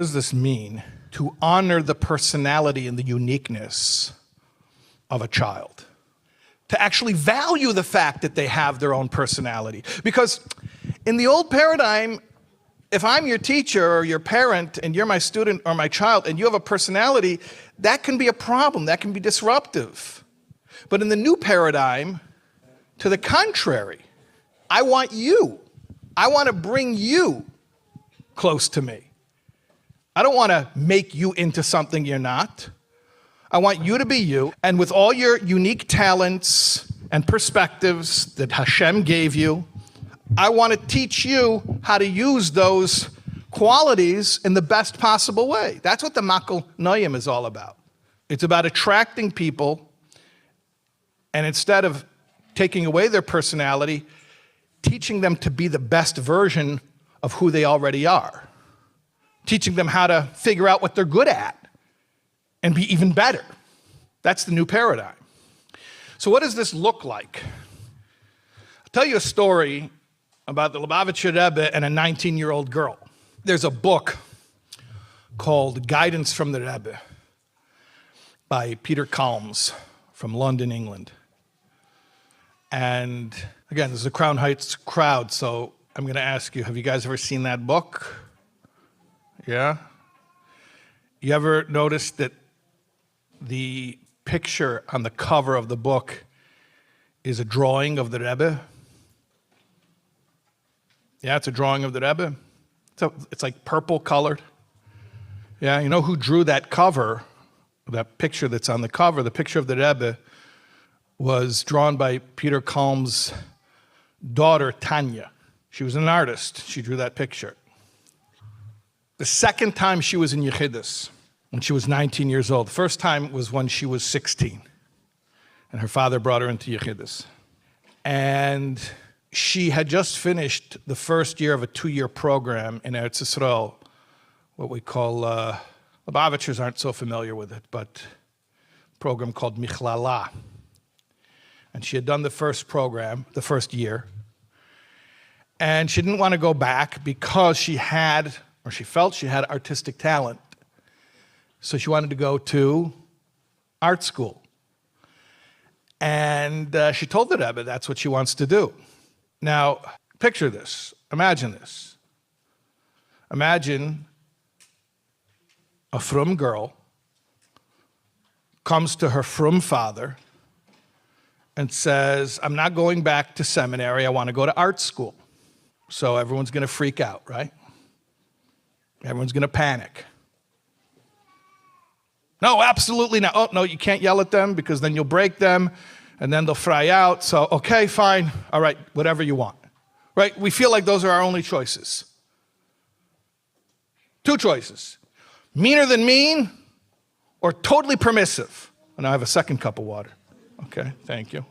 What does this mean? To honor the personality and the uniqueness of a child. To actually value the fact that they have their own personality. Because in the old paradigm, if I'm your teacher or your parent and you're my student or my child and you have a personality, that can be a problem, that can be disruptive. But in the new paradigm, to the contrary, I want to bring you close to me. I don't want to make you into something you're not. I want you to be you, and with all your unique talents and perspectives that Hashem gave you, I want to teach you how to use those qualities in the best possible way. That's what the Makal Noyim is all about. It's about attracting people, and instead of taking away their personality, teaching them to be the best version of who they already are. Teaching them how to figure out what they're good at and be even better. That's the new paradigm. So what does this look like? I'll tell you a story about the Lubavitcher Rebbe and a 19-year-old girl. There's a book called Guidance from the Rebbe by Peter Kalms from London, England. And again, this is a Crown Heights crowd, so I'm going to ask you, have you guys ever seen that book? Yeah? You ever noticed that the picture on the cover of the book is a drawing of the Rebbe? Yeah, it's a drawing of the Rebbe. It's like purple colored. Yeah, you know who drew that cover, that picture that's on the cover? The picture of the Rebbe was drawn by Peter Kalm's daughter, Tanya. She was an artist. She drew that picture. The second time she was in Yechidus, when she was 19 years old. The first time was when she was 16. And her father brought her into Yechidus. And she had just finished the first year of a 2-year program in Eretz Yisrael, what we call, Lubavitchers aren't so familiar with it, but a program called Michlala. And she had done the first program, the first year. And she didn't want to go back because she felt she had artistic talent. So she wanted to go to art school. And she told the Rebbe that's what she wants to do. Now, picture this. Imagine this. Imagine a frum girl comes to her frum father and says, I'm not going back to seminary, I want to go to art school. So everyone's going to freak out, right? Everyone's going to panic. No, absolutely not. Oh, no, you can't yell at them because then you'll break them and then they'll fry out. So, okay, fine. All right, whatever you want. Right? We feel like those are our only choices. 2 choices. Meaner than mean or totally permissive. And I have a second cup of water. Okay, thank you.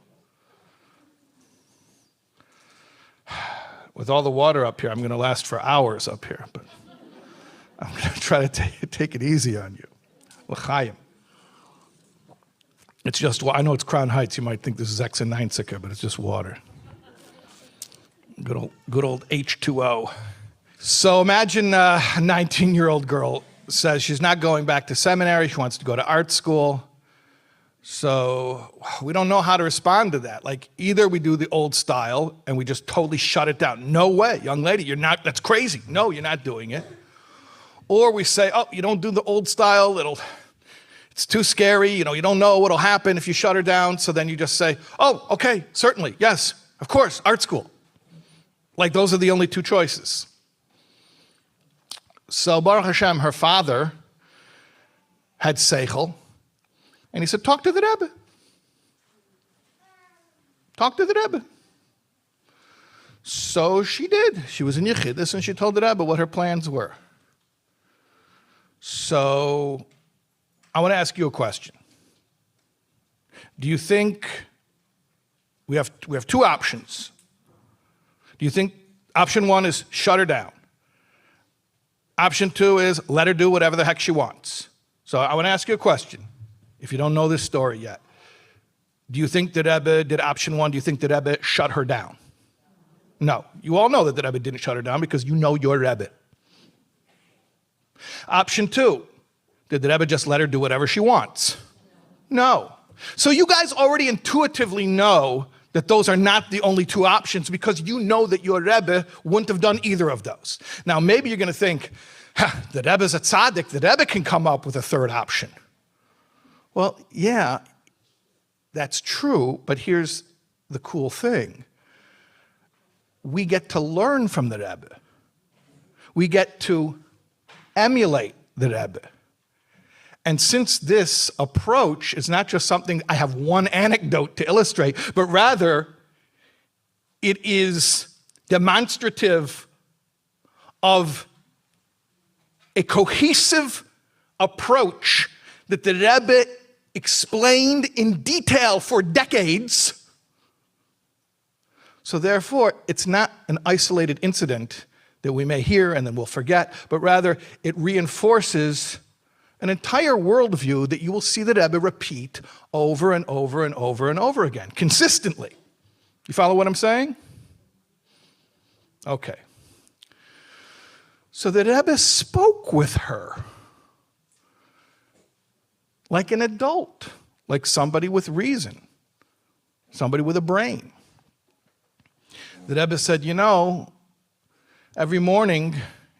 With all the water up here, I'm going to last for hours up here, but I'm going to try to take it easy on you. L'chaim. It's just, I know it's Crown Heights, you might think this is Exeneinsica, but it's just water. Good old H2O. So imagine a 19-year-old girl says she's not going back to seminary, she wants to go to art school. So we don't know how to respond to that. Like, either we do the old style and we just totally shut it down. No way, young lady, that's crazy. No, you're not doing it. Or we say, oh, you don't do the old style, it's too scary, you don't know what'll happen if you shut her down. So then you just say, oh, okay, certainly, yes, of course, art school. Like, those are the only 2 choices. So Baruch Hashem, her father had seichel, and he said, talk to the Rebbe. Talk to the Rebbe. So she did. She was in Yechidus, and she told the Rebbe what her plans were. So I want to ask you a question. Do you think we have 2 options? Do you think option 1 is shut her down? Option 2 is let her do whatever the heck she wants. So I want to ask you a question. If you don't know this story yet, do you think the Rebbe did option 1? Do you think the Rebbe shut her down? No. You all know that the Rebbe didn't shut her down because you know your Rebbe. Option 2, did the Rebbe just let her do whatever she wants? No. So you guys already intuitively know that those are not the only 2 options because you know that your Rebbe wouldn't have done either of those. Now, maybe you're going to think, the Rebbe's a tzaddik, the Rebbe can come up with a 3rd option. Well, yeah, that's true, but here's the cool thing. We get to learn from the Rebbe. We get to emulate the Rebbe. And since this approach is not just something, I have one anecdote to illustrate, but rather it is demonstrative of a cohesive approach that the Rebbe explained in detail for decades. So therefore, it's not an isolated incident that we may hear and then we'll forget, but rather it reinforces an entire worldview that you will see the Rebbe repeat over and over and over and over again, consistently. You follow what I'm saying? Okay. So the Rebbe spoke with her like an adult, like somebody with reason, somebody with a brain. The Rebbe said, you know, every morning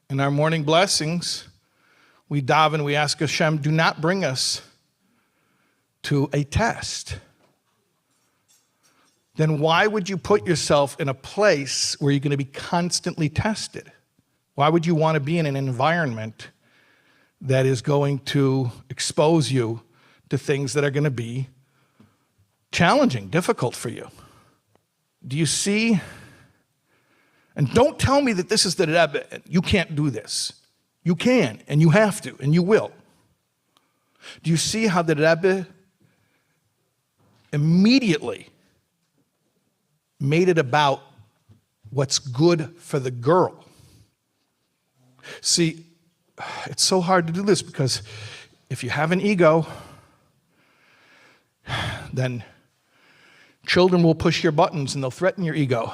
in our morning blessings, we daven, we ask Hashem, do not bring us to a test. Then why would you put yourself in a place where you're going to be constantly tested? Why would you want to be in an environment that is going to expose you to things that are going to be challenging, difficult for you? Do you see? And don't tell me that this is the Rebbe. You can't do this. You can, and you have to, and you will. Do you see how the Rebbe immediately made it about what's good for the girl? See, it's so hard to do this because if you have an ego, then children will push your buttons and they'll threaten your ego.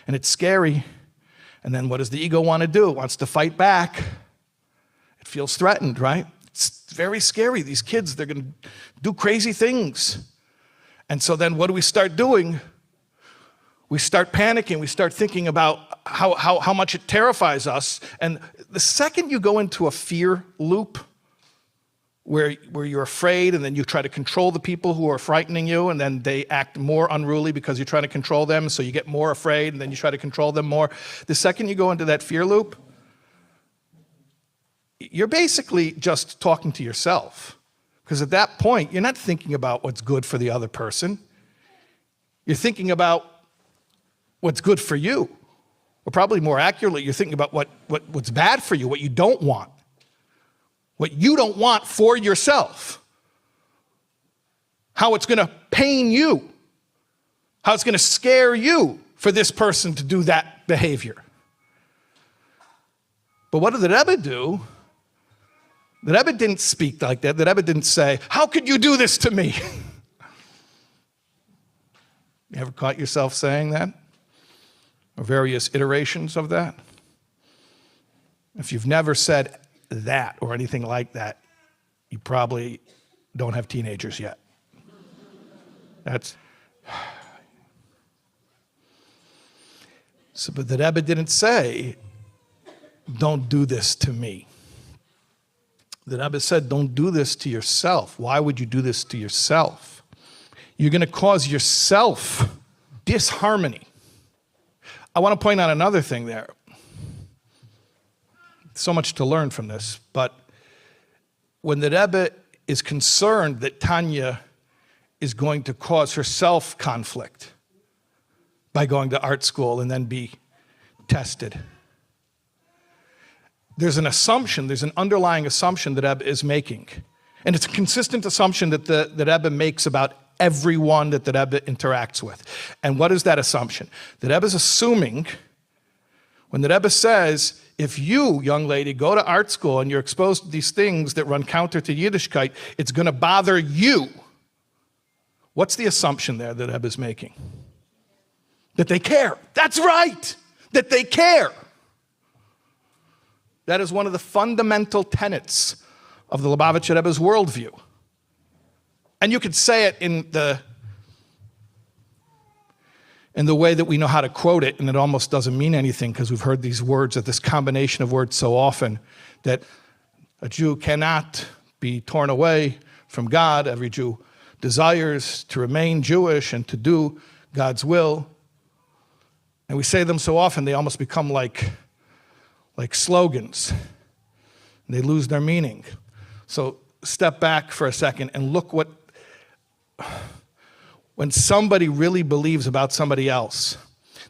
And it's scary. And then what does the ego want to do? It wants to fight back. It feels threatened, right? It's very scary. These kids, they're going to do crazy things. And so then what do we start doing? We start panicking. We start thinking about how much it terrifies us. And the second you go into a fear loop, where you're afraid and then you try to control the people who are frightening you and then they act more unruly because you're trying to control them, so you get more afraid and then you try to control them more. The second you go into that fear loop, you're basically just talking to yourself. Because at that point, you're not thinking about what's good for the other person. You're thinking about what's good for you. Or probably more accurately, you're thinking about what's bad for you, what you don't want. What you don't want for yourself. How it's going to pain you. How it's going to scare you for this person to do that behavior. But what did the Rebbe do? The Rebbe didn't speak like that. The Rebbe didn't say, how could you do this to me? You ever caught yourself saying that? Or various iterations of that? If you've never said that or anything like that, you probably don't have teenagers yet. So, but the Rebbe didn't say, don't do this to me. The Rebbe said, don't do this to yourself. Why would you do this to yourself? You're going to cause yourself disharmony. I want to point out another thing there. So much to learn from this, but when the Rebbe is concerned that Tanya is going to cause herself conflict by going to art school and then be tested, there's an assumption, there's an underlying assumption that Rebbe is making. And it's a consistent assumption that the Rebbe makes about everyone that the Rebbe interacts with. And what is that assumption? The Rebbe is assuming, when the Rebbe says, if you, young lady, go to art school and you're exposed to these things that run counter to Yiddishkeit, it's going to bother you. What's the assumption there that Rebbe is making? That they care. That's right, that they care. That is one of the fundamental tenets of the Lubavitcher Rebbe's worldview. And you could say it in the way that we know how to quote it, and it almost doesn't mean anything because we've heard these words, that this combination of words so often, that a Jew cannot be torn away from God. Every Jew desires to remain Jewish and to do God's will. And we say them so often, they almost become like slogans. And they lose their meaning. So step back for a second and look when somebody really believes about somebody else,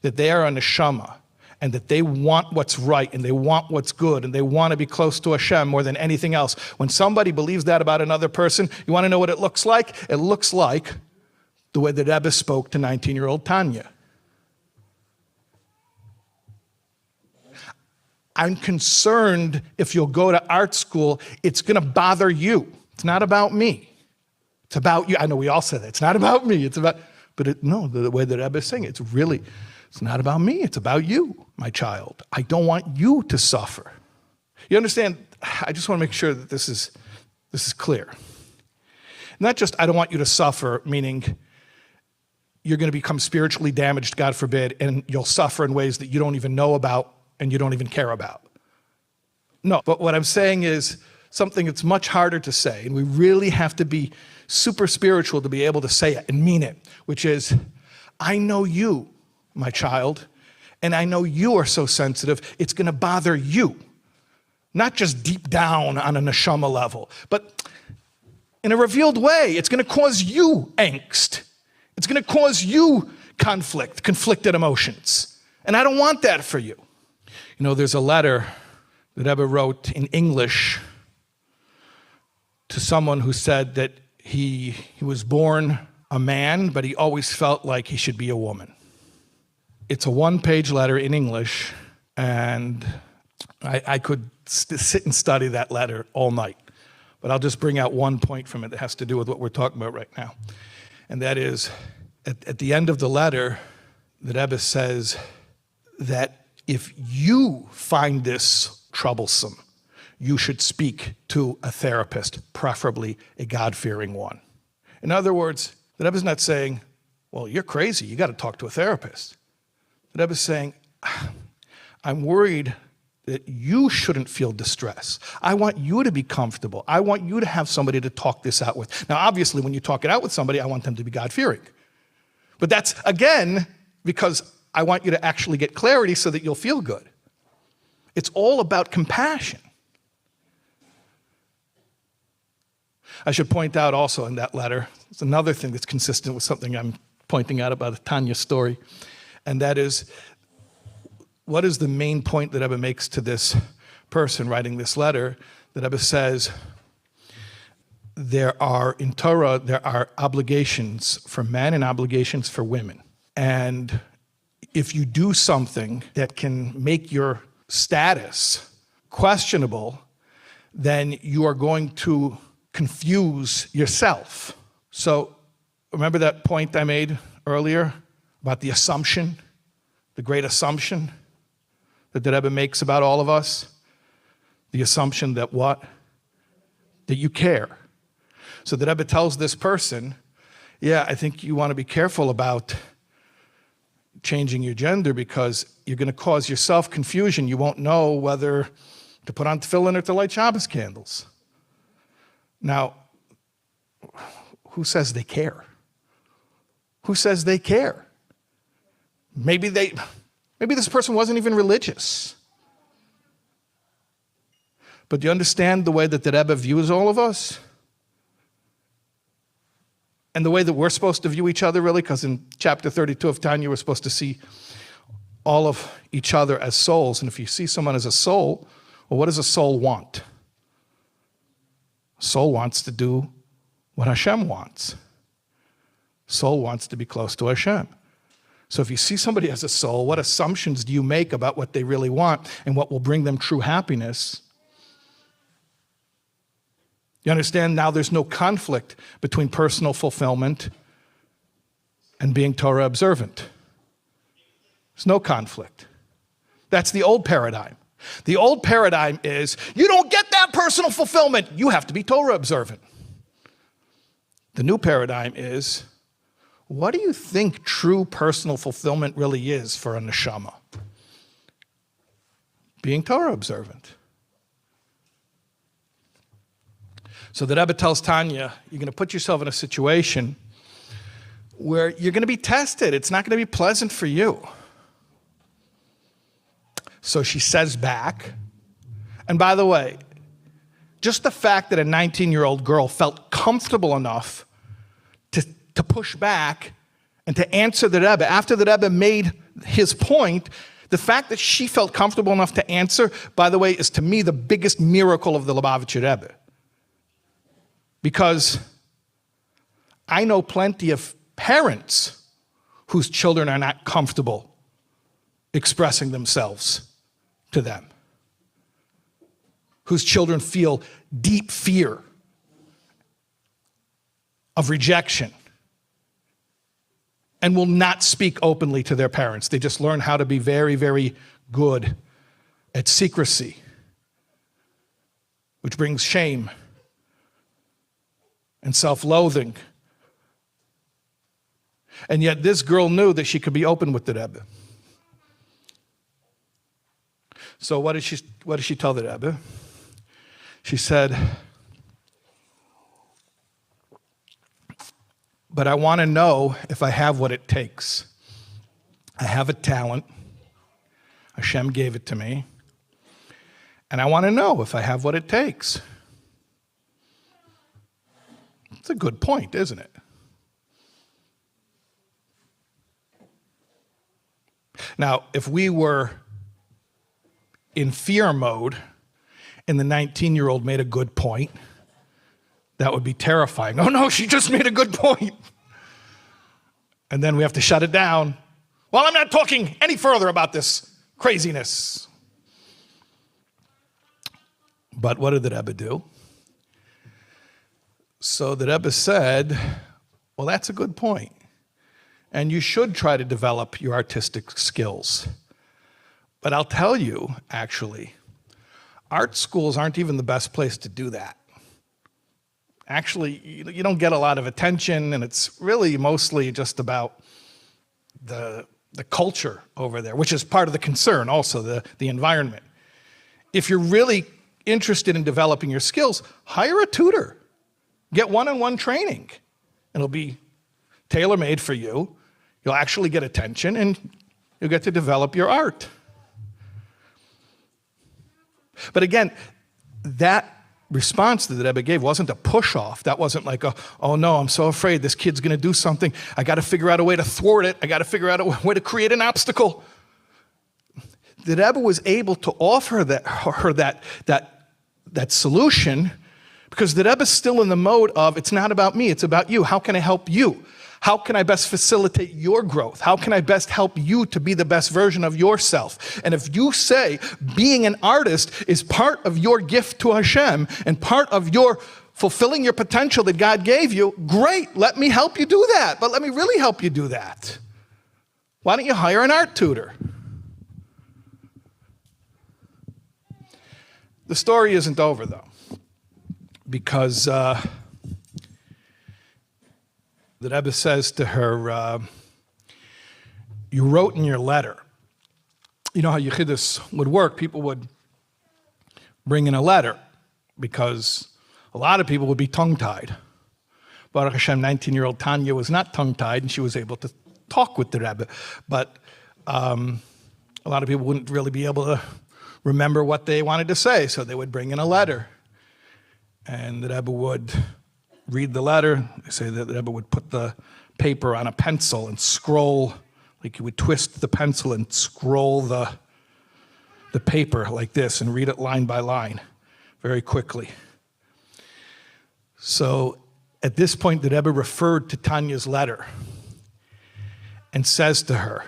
that they are a neshama, and that they want what's right, and they want what's good, and they want to be close to Hashem more than anything else. When somebody believes that about another person, you want to know what it looks like? It looks like the way the Rebbe spoke to 19-year-old Tanya. I'm concerned if you'll go to art school, it's going to bother you. It's not about me. It's about you. I know we all say that. It's not about me. It's about, no, the way that Rebbe is saying it, it's not about me. It's about you, my child. I don't want you to suffer. You understand? I just want to make sure that this is clear. Not just I don't want you to suffer, meaning you're going to become spiritually damaged, God forbid, and you'll suffer in ways that you don't even know about and you don't even care about. No, but what I'm saying is something that's much harder to say, and we really have to be super spiritual to be able to say it and mean it, which is, I know you, my child, and I know you are so sensitive, it's going to bother you. Not just deep down on a neshama level, but in a revealed way. It's going to cause you angst. It's going to cause you conflicted emotions. And I don't want that for you. You know, there's a letter that Rebbe wrote in English to someone who said that he was born a man, but he always felt like he should be a woman. It's a one-page letter in English, and I could sit and study that letter all night. But I'll just bring out one point from it that has to do with what we're talking about right now. And that is, at the end of the letter, the Rebbe says that if you find this troublesome, you should speak to a therapist, preferably a God-fearing one. In other words, the Rebbe is not saying, well, you're crazy, you got to talk to a therapist. The Rebbe is saying, I'm worried that you shouldn't feel distress. I want you to be comfortable. I want you to have somebody to talk this out with. Now, obviously, when you talk it out with somebody, I want them to be God-fearing. But that's, again, because I want you to actually get clarity so that you'll feel good. It's all about compassion. I should point out also in that letter, it's another thing that's consistent with something I'm pointing out about the Tanya story, and that is, what is the main point that Rebbe makes to this person writing this letter? That Rebbe says, in Torah, there are obligations for men and obligations for women. And if you do something that can make your status questionable, then you are going to confuse yourself. So remember that point I made earlier about the assumption, the great assumption that the Rebbe makes about all of us? The assumption that what? That you care. So the Rebbe tells this person, yeah, I think you want to be careful about changing your gender because you're going to cause yourself confusion. You won't know whether to put on tefillin or to light Shabbos candles. Now, who says they care? Who says they care? Maybe this person wasn't even religious. But do you understand the way that the Rebbe views all of us? And the way that we're supposed to view each other, really, because in chapter 32 of Tanya, we're supposed to see all of each other as souls. And if you see someone as a soul, well, what does a soul want? A soul wants to do what Hashem wants. Soul wants to be close to Hashem. So if you see somebody as a soul, what assumptions do you make about what they really want and what will bring them true happiness? You understand now there's no conflict between personal fulfillment and being Torah observant. There's no conflict. That's the old paradigm. The old paradigm is, you don't get that personal fulfillment. You have to be Torah observant. The new paradigm is, what do you think true personal fulfillment really is for a neshama? Being Torah observant. So the Rebbe tells Tanya, you're going to put yourself in a situation where you're going to be tested. It's not going to be pleasant for you. So she says back, and by the way, just the fact that a 19-year-old girl felt comfortable enough to push back and to answer the Rebbe, after the Rebbe made his point, the fact that she felt comfortable enough to answer, by the way, is to me the biggest miracle of the Lubavitcher Rebbe. Because I know plenty of parents whose children are not comfortable expressing themselves to them, whose children feel deep fear of rejection and will not speak openly to their parents. They just learn how to be very, very good at secrecy, which brings shame and self-loathing. And yet this girl knew that she could be open with the Rebbe. So what did she tell the Rebbe? She said, but I want to know if I have what it takes. I have a talent. Hashem gave it to me. And I want to know if I have what it takes. It's a good point, isn't it? Now, if we were in fear mode and the 19-year-old made a good point, that would be terrifying. Oh no, she just made a good point. And then we have to shut it down. Well, I'm not talking any further about this craziness. But what did the Rebbe do? So the Rebbe said, well, that's a good point. And you should try to develop your artistic skills. But I'll tell you, actually, art schools aren't even the best place to do that. Actually, you don't get a lot of attention, and it's really mostly just about the culture over there, which is part of the concern also, the environment. If you're really interested in developing your skills, hire a tutor. Get one-on-one training. It'll be tailor-made for you. You'll actually get attention, and you'll get to develop your art. But again, that response that the Rebbe gave wasn't a push-off. That wasn't like, oh no, I'm so afraid this kid's going to do something. I got to figure out a way to thwart it. I got to figure out a way to create an obstacle. The Rebbe was able to offer her that solution because the Rebbe is still in the mode of, it's not about me, it's about you. How can I help you? How can I best facilitate your growth? How can I best help you to be the best version of yourself? And if you say being an artist is part of your gift to Hashem and part of your fulfilling your potential that God gave you, great, let me help you do that. But let me really help you do that. Why don't you hire an art tutor? The story isn't over, though, because the Rebbe says to her, you wrote in your letter. You know how Yechidus would work. People would bring in a letter because a lot of people would be tongue-tied. Baruch Hashem, 19-year-old Tanya was not tongue-tied, and she was able to talk with the Rebbe. But a lot of people wouldn't really be able to remember what they wanted to say, so they would bring in a letter. And the Rebbe would read the letter. They say that the Rebbe would put the paper on a pencil and scroll, like he would twist the pencil and scroll the paper like this and read it line by line very quickly. So at this point, the Rebbe referred to Tanya's letter and says to her,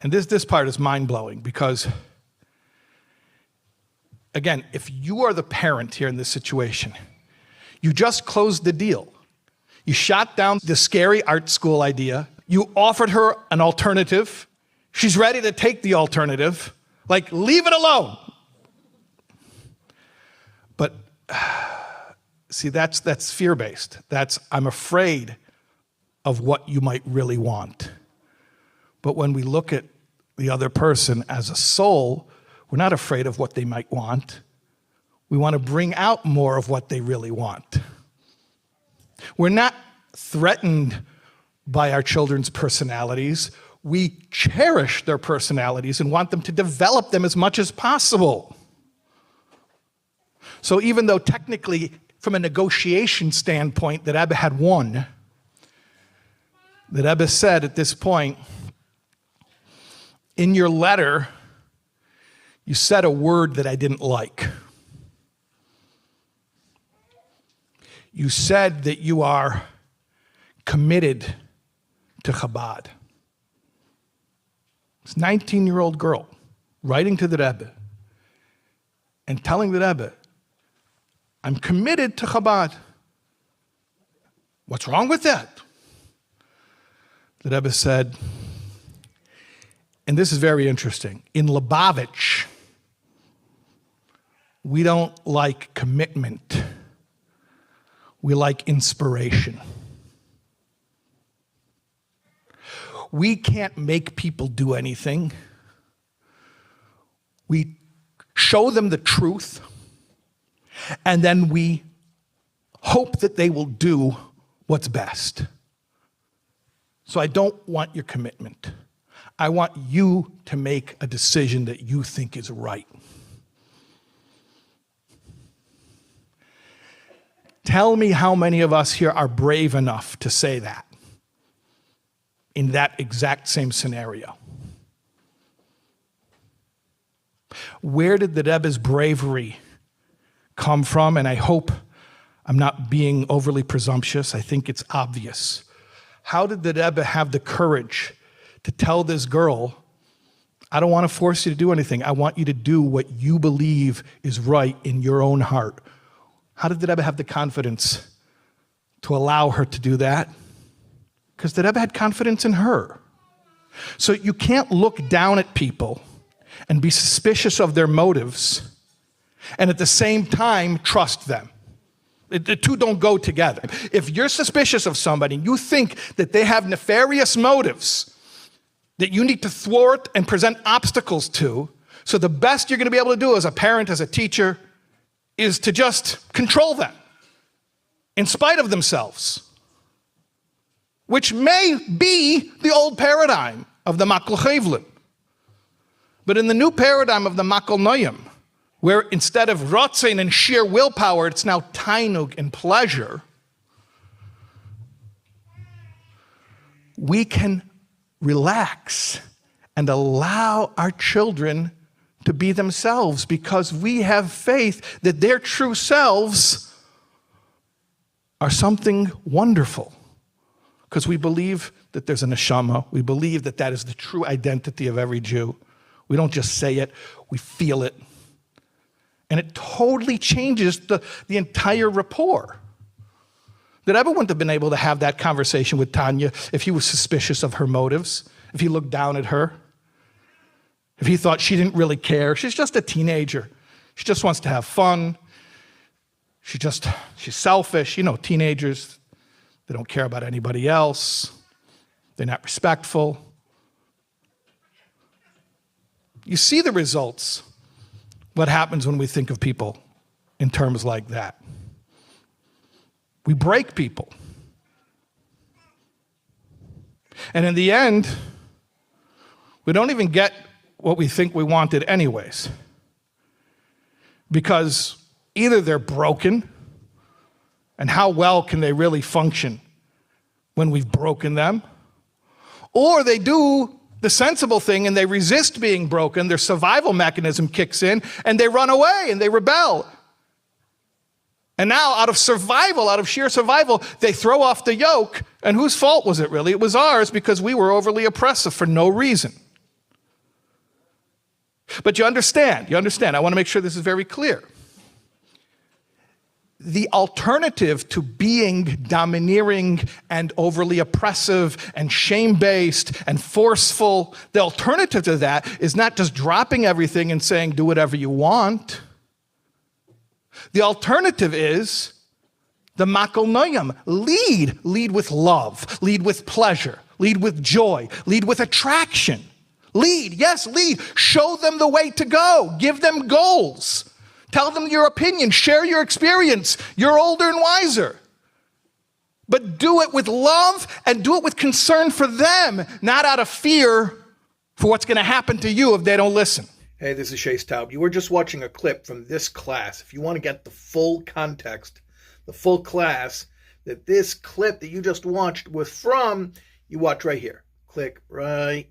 and this part is mind-blowing because, again, if you are the parent here in this situation, you just closed the deal. You shot down the scary art school idea. You offered her an alternative. She's ready to take the alternative. Like, leave it alone. But see, that's fear-based. That's, I'm afraid of what you might really want. But when we look at the other person as a soul, we're not afraid of what they might want. We want to bring out more of what they really want. We're not threatened by our children's personalities. We cherish their personalities and want them to develop them as much as possible. So even though technically, from a negotiation standpoint, the Rebbe had won, the Rebbe said at this point, in your letter, you said a word that I didn't like. You said that you are committed to Chabad. This 19-year-old girl writing to the Rebbe and telling the Rebbe, I'm committed to Chabad. What's wrong with that? The Rebbe said, and this is very interesting, in Lubavitch, we don't like commitment. We like inspiration. We can't make people do anything. We show them the truth, and then we hope that they will do what's best. So I don't want your commitment. I want you to make a decision that you think is right. Tell me how many of us here are brave enough to say that in that exact same scenario. Where did the Rebbe's bravery come from? And I hope I'm not being overly presumptuous. I think it's obvious. How did the Rebbe have the courage to tell this girl, I don't want to force you to do anything. I want you to do what you believe is right in your own heart. How did the Rebbe have the confidence to allow her to do that? Because the Rebbe had confidence in her. So you can't look down at people and be suspicious of their motives and at the same time trust them. The two don't go together. If you're suspicious of somebody and you think that they have nefarious motives that you need to thwart and present obstacles to, so the best you're going to be able to do as a parent, as a teacher, is to just control them in spite of themselves, which may be the old paradigm of the Makol Chevlin. But in the new paradigm of the Makol Noyim, where instead of Rotzein and sheer willpower, it's now Tainug and pleasure, we can relax and allow our children to be themselves because we have faith that their true selves are something wonderful. Because we believe that there's a neshama. We believe that that is the true identity of every Jew. We don't just say it, we feel it. And it totally changes the entire rapport. The Rebbe wouldn't have been able to have that conversation with Tanya if he was suspicious of her motives, if he looked down at her, if he thought she didn't really care. She's just a teenager. She just wants to have fun. She's selfish. You know, teenagers, they don't care about anybody else. They're not respectful. You see the results. What happens when we think of people in terms like that? We break people. And in the end, we don't even get what we think we wanted anyways. Because either they're broken, and how well can they really function when we've broken them? Or they do the sensible thing and they resist being broken, their survival mechanism kicks in, and they run away and they rebel. And now out of survival, out of sheer survival, they throw off the yoke. And whose fault was it really? It was ours because we were overly oppressive for no reason. But you understand, I want to make sure this is very clear. the alternative to being domineering and overly oppressive and shame-based and forceful, the alternative to that is not just dropping everything and saying, do whatever you want. The alternative is the makal noyam. Lead with love, lead with pleasure, lead with joy, lead with attraction. Lead, yes, lead. Show them the way to go. Give them goals. Tell them your opinion. Share your experience. You're older and wiser. But do it with love and do it with concern for them, not out of fear for what's going to happen to you if they don't listen. Hey, this is Shais Taub. You were just watching a clip from this class. If you want to get the full context, the full class that this clip that you just watched was from, you watch right here. Click right